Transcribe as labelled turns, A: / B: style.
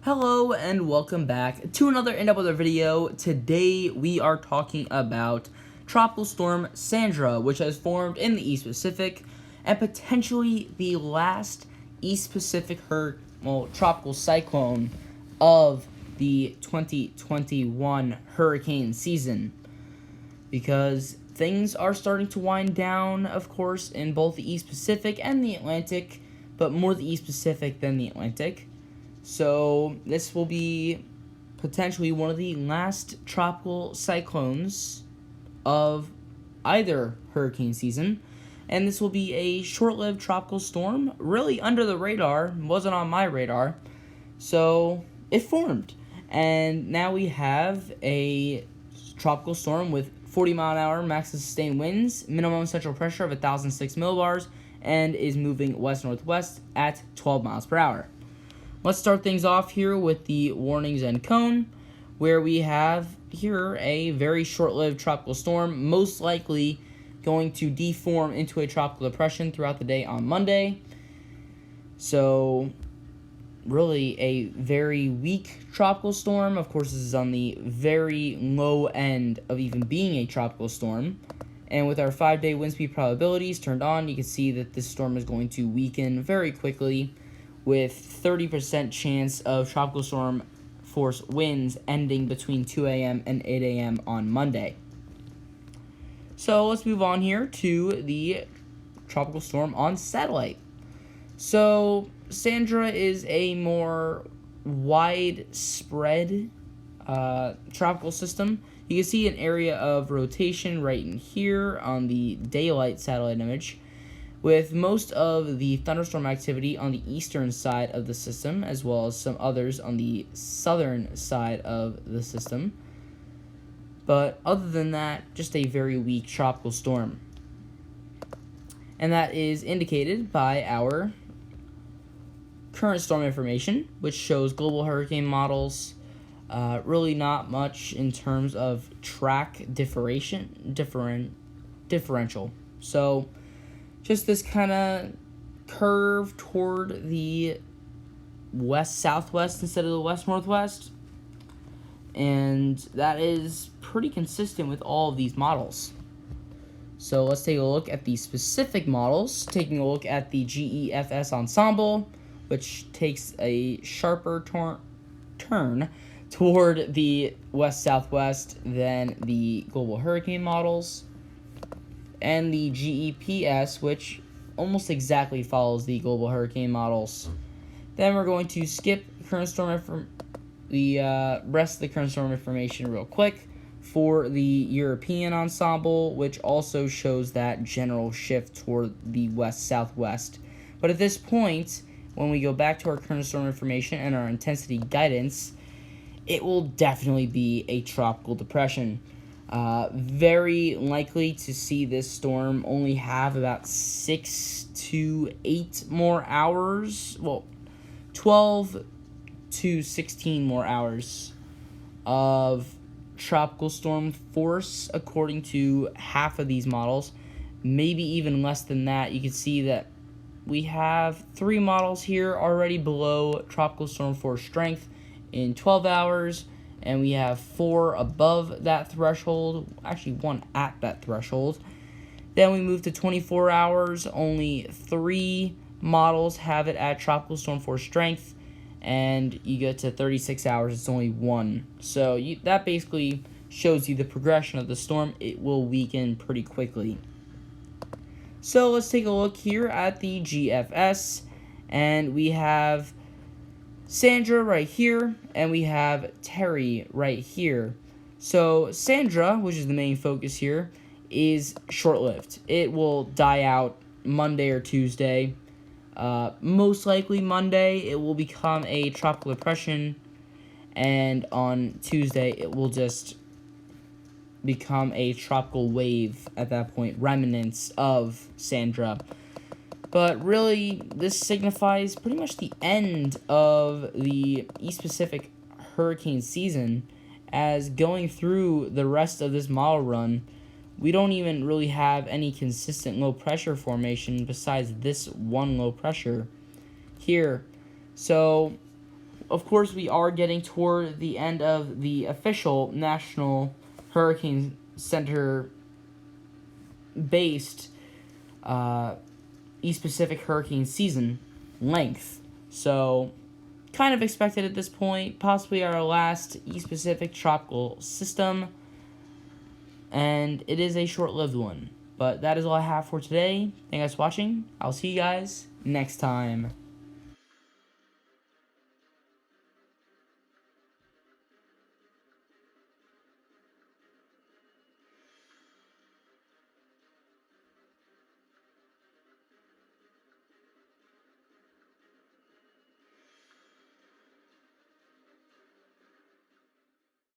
A: Hello and welcome back to another in-depth video. Today we are talking about Tropical Storm Sandra, which has formed in the East Pacific and potentially the last East Pacific tropical cyclone of the 2021 hurricane season, because things are starting to wind down, of course, in both the East Pacific and the Atlantic, but more the East Pacific than the Atlantic. So this will be potentially one of the last tropical cyclones of either hurricane season. And this will be a short-lived tropical storm, really under the radar, wasn't on my radar. So it formed. And now we have a tropical storm with 40-mile-an-hour maximum sustained winds, minimum central pressure of 1,006 millibars, and is moving west-northwest at 12 miles per hour. Let's start things off here with the warnings and cone, where we have here a very short-lived tropical storm, most likely going to deform into a tropical depression throughout the day on Monday. So really a very weak tropical storm. Of course, this is on the very low end of even being a tropical storm. And with our 5-day wind speed probabilities turned on, you can see that this storm is going to weaken very quickly, with 30% chance of tropical storm force winds ending between 2 a.m. and 8 a.m. on Monday. So let's move on here to the tropical storm on satellite. So Sandra is a more widespread tropical system. You can see an area of rotation right in here on the daylight satellite image, with most of the thunderstorm activity on the eastern side of the system, as well as some others on the southern side of the system. But other than that, just a very weak tropical storm. And that is indicated by our current storm information, which shows global hurricane models. Really not much in terms of track differential. So just this kind of curve toward the west-southwest instead of the west-northwest. And that is pretty consistent with all of these models. So let's take a look at the specific models. Taking a look at the GEFS ensemble, which takes a sharper turn toward the west-southwest than the global hurricane models. And the GEPS, which almost exactly follows the global hurricane models. Then we're going to skip the rest of the current storm information real quick for the European ensemble, which also shows that general shift toward the west-southwest. But at this point, when we go back to our current storm information and our intensity guidance, it will definitely be a tropical depression. Very likely to see this storm only have about 6 to 8 more hours, 12 to 16 more hours of tropical storm force, according to half of these models, maybe even less than that. You can see that we have 3 models here already below tropical storm force strength in 12 hours. And we have 4 above that threshold, actually 1 at that threshold. Then we move to 24 hours, only 3 models have it at tropical storm force strength. And you get to 36 hours, it's only 1. So that basically shows you the progression of the storm. It will weaken pretty quickly. So let's take a look here at the GFS. And we have Sandra right here, and we have Terry right here. So Sandra, which is the main focus here, is short-lived. It will die out Monday or Tuesday. Most likely Monday, it will become a tropical depression, and on Tuesday, it will just become a tropical wave at that point, remnants of Sandra. But really, this signifies pretty much the end of the East Pacific hurricane season, as going through the rest of this model run, we don't even really have any consistent low pressure formation besides this one low pressure here. So of course, we are getting toward the end of the official National Hurricane Center based East Pacific hurricane season length. So, kind of expected at this point, possibly our last East Pacific tropical system, and it is a short-lived one. But that is all I have for today. Thank you guys for watching. I'll see you guys next time.